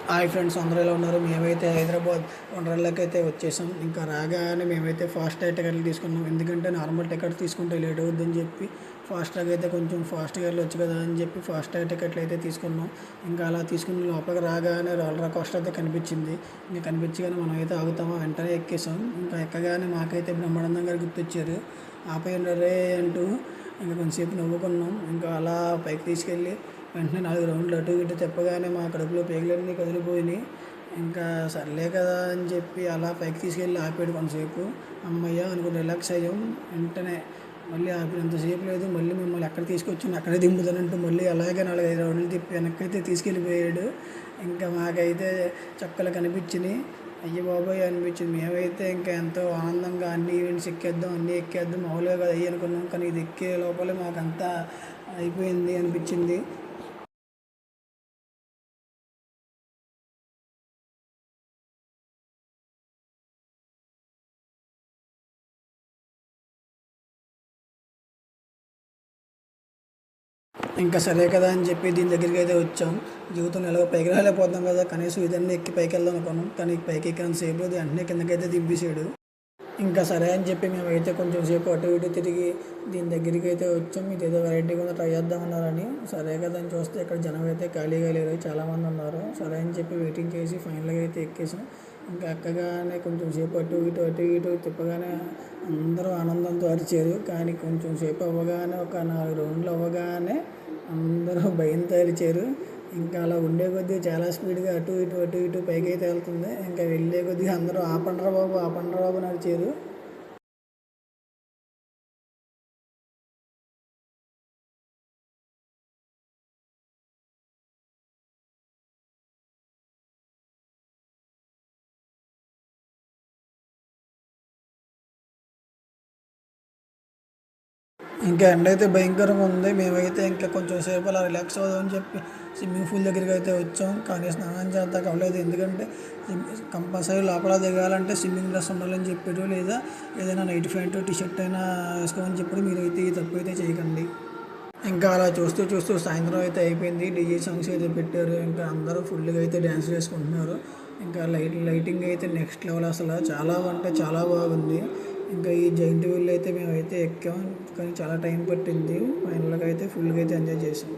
Hi friends, అందరూ ఎలా ఉన్నారు? మేమైతే హైదరాబాద్ వండర్లాకి అయితే వచ్చేసాం. ఇంకా రాగానే మేమైతే ఫాస్ట్గా టికెట్లు తీసుకున్నాం. ఎందుకంటే నార్మల్ టికెట్ తీసుకుంటే లేట్ అవుద్దని చెప్పి ఫాస్ట్గా అయితే కొంచెం ఫాస్ట్గా వెళ్ళొచ్చు కదా అని చెప్పి ఫాస్ట్గా టికెట్లు అయితే తీసుకున్నాం. ఇంకా అలా తీసుకుని లోపలికి రాగానే రోలర్ కోస్టర్ అయితే కనిపించింది. ఇంకా కనిపించగానే మనం అయితే ఆగుతామో వెంటనే ఎక్కేసాం. ఇంకా ఎక్కగానే మాకైతే బ్రహ్మానందం గారు గుర్తొచ్చారు. ఆపేయండి రే అంటూ ఇంకా కొంచెంసేపు నవ్వుకున్నాం. ఇంకా అలా పైకి తీసుకెళ్ళి వెంటనే 4 రౌండ్లు అటు ఇటు తిప్పగానే మా కడుపులో పేగులన్నీ కదిలిపోయినాయి. ఇంకా సర్లే కదా అని చెప్పి అలా పైకి తీసుకెళ్ళి ఆపాడు కొంతసేపు. అమ్మయ్య అనుకుని రిలాక్స్ అయ్యాం. వెంటనే మళ్ళీ ఆపినంతసేపు లేదు, మళ్ళీ మిమ్మల్ని ఎక్కడ తీసుకొచ్చి అక్కడే దింపుతానంటూ మళ్ళీ అలాగే 4-5 రౌండ్లు తిప్పి వెనక్కైతే తీసుకెళ్ళిపోయాడు. ఇంకా మాకైతే చుక్కలు కనిపించినాయి. అయ్య బాబోయ్ అనిపించింది. మేమైతే ఇంకా ఎంతో ఆనందంగా అన్ని ఈవెంట్స్ ఎక్కేద్దాం, అన్నీ ఎక్కేద్దాం, మామూలుగా కదా అయ్యి అనుకున్నాం. కానీ ఇది ఎక్కే లోపలే మాకంతా అయిపోయింది అనిపించింది. ఇంకా సరే కదా అని చెప్పి దీని దగ్గరికి అయితే వచ్చాం. జీవితంలో ఎలాగో పైకి రాలేకపోతాం కదా, కనీసం ఇదన్నీ ఎక్కి పైకి వెళ్దాం అనుకున్నాం. కానీ పైకి ఎక్కినంత సేపు వెంటనే కిందకైతే దింపేసాడు. ఇంకా సరే అని చెప్పి మేమైతే కొంచెం సేపు అటు ఇటు తిరిగి దీని దగ్గరికి అయితే వచ్చాం. ఇదేదో వెరైటీగా ఉందో ట్రై చేద్దామన్నారని. సరే కదా అని చూస్తే ఇక్కడ జనం అయితే ఖాళీగా లేరు, చాలామంది ఉన్నారు. సరే అని చెప్పి వెయిటింగ్ చేసి ఫైనల్గా అయితే ఎక్కేసాం. ఇంకా ఎక్కగానే కొంచెం సేపు అటు ఇటు తిప్పగానే అందరూ ఆనందంతో అరిచారు. కానీ కొంచెం సేపు అవ్వగానే ఒక 4 రౌండ్లు అవ్వగానే అందరూ భయంతో అరిచారు. ఇంకా అలా ఉండే కొద్దీ చాలా స్పీడ్గా అటు ఇటు పైకి అయితే వెళ్తుంది. ఇంకా వెళ్ళే కొద్దిగా అందరూ ఆపండ్రా బాబు అని అరిచారు. ఇంకా ఎండ అయితే భయంకరంగా ఉంది. మేమైతే ఇంకా కొంచెం సేపు అలా రిలాక్స్ అవుదామని చెప్పి స్విమ్మింగ్ పూల్ దగ్గరికి అయితే వచ్చాం. కానీ స్నానం చేద్దాం అవ్వలేదు. ఎందుకంటే కంపల్సరీ లోపల దిగాలంటే స్విమ్మింగ్ డ్రెస్ ఉండాలని చెప్పారు. లేదా ఏదైనా నైట్ ప్యాంటు టీషర్ట్ అయినా వేసుకోమని చెప్పారు. మీరైతే ఈ తప్పు అయితే చేయకండి. ఇంకా అలా చూస్తూ సాయంత్రం అయితే అయిపోయింది. డీజే సాంగ్స్ అయితే పెట్టారు. ఇంకా అందరూ ఫుల్గా అయితే డ్యాన్స్ వేసుకుంటున్నారు. ఇంకా లైటింగ్ అయితే నెక్స్ట్ లెవెల్, అసలు చాలా అంటే చాలా బాగుంది. ఇంకా ఈ జైంట్ వీల్ అయితే మేమైతే ఎక్కాం. కానీ చాలా టైం పట్టింది. ఫైనల్గా అయితే ఫుల్గా అయితే ఎంజాయ్ చేసాం.